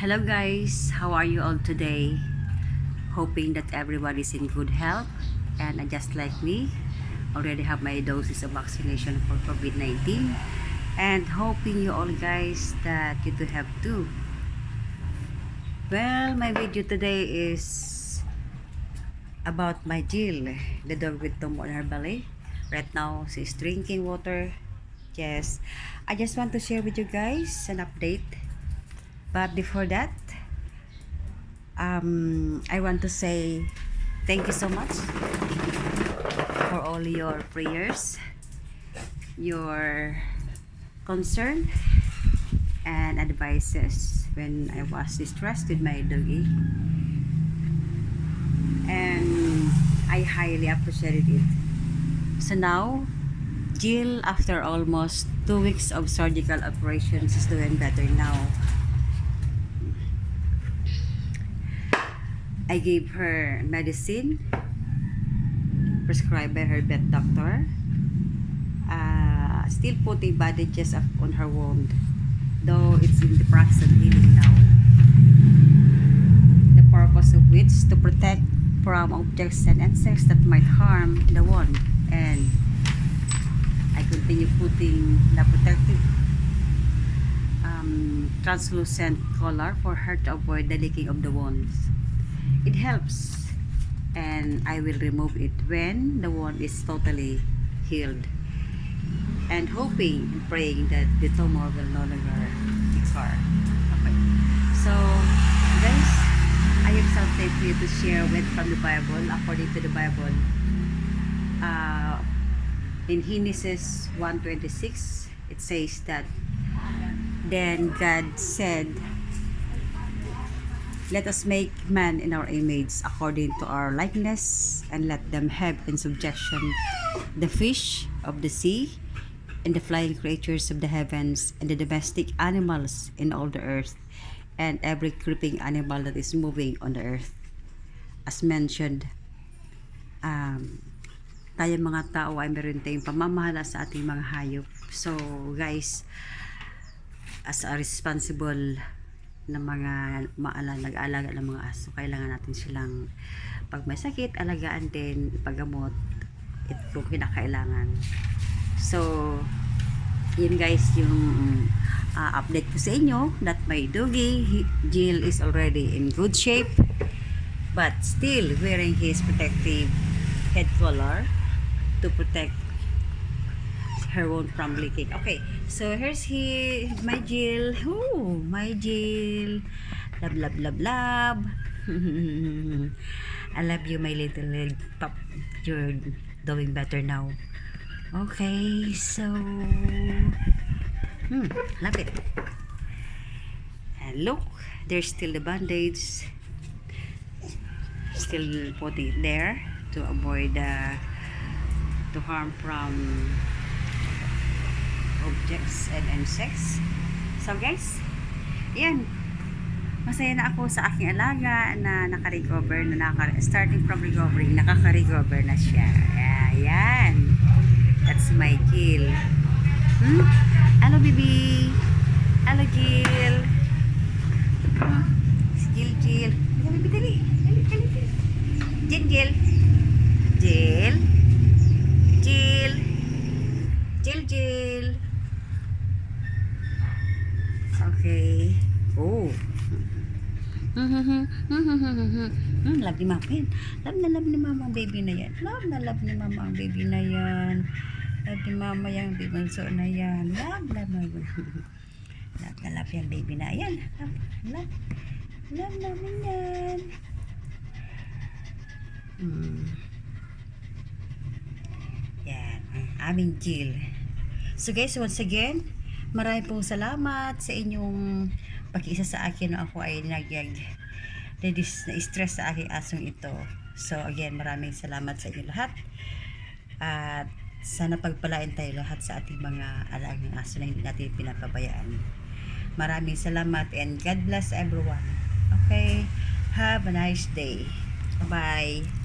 Hello guys, how are you all today? Hoping that everyone is in good health and just like me, already have my doses of vaccination for COVID-19 and hoping you all guys that you do have too. Well, my video today is about my Jill, the dog with tumor on her belly. Right now, she's drinking water. Yes, I just want to share with you guys an update. But before that, I want to say thank you so much for all your prayers, your concern, and advices when I was distressed with my doggy. And I highly appreciated it. So now, Jill, after almost 2 weeks of surgical operations, is doing better now. I gave her medicine prescribed by her vet doctor. Still putting bandages up on her wound, though it's in the process of healing now. The purpose of which to protect from objects and insects that might harm the wound, and I continue putting the protective translucent color for her to avoid the leaking of the wounds. It helps, and I will remove it when the wound is totally healed, and hoping and praying that the tumor will no longer recur. Okay, so guys, I have something for you to share with from the Bible. According to the Bible, in Genesis 1:26, it says that then God said, "Let us make man in our image, according to our likeness, and let them have in subjection the fish of the sea, and the flying creatures of the heavens, and the domestic animals in all the earth, and every creeping animal that is moving on the earth." As mentioned, tayong mga tao ay meron tayong pamamahala sa ating mga hayop. So guys, as a responsible na mga nag-aalaga ng mga aso, kailangan natin silang pag may sakit, alagaan din, ipagamot kung kinakailangan. So yun guys, yung update ko sa inyo that my doggy Jill is already in good shape, but still wearing his protective head collar to protect her wound from leaking. Okay, so here's my Jill. Oh, my Jill. Love, love, love, love. I love you, my little pup. You're doing better now. Okay, so love it. And look, there's still the bandage. Still putting it there to avoid to harm from objects and insects. So guys, yan, masaya na ako sa aking alaga na naka-recover, starting from recovery, nakaka-recover na siya. Ayan, that's my Jill. Hello baby, hello Jill. Jill, Jill, baby, dali, Jill, Jill, Jill, Jill, Jill, Jill. Okay. Oh. Love ni mama yan. Love ni mama ang baby na yan. Love ni mama ang baby na yan. Love ni mama yung baby na yan. Love yung baby na yan. Love namin yan. Yan. Aming Jill. So guys, once again, maraming pong salamat sa inyong pag-isa sa akin na ako ay na-stress sa aking asong ito. So again, maraming salamat sa inyo lahat. At sana pagpalain tayo lahat sa ating mga alagang aso na hindi natin pinapabayaan. Maraming salamat and God bless everyone. Okay? Have a nice day. Bye-bye.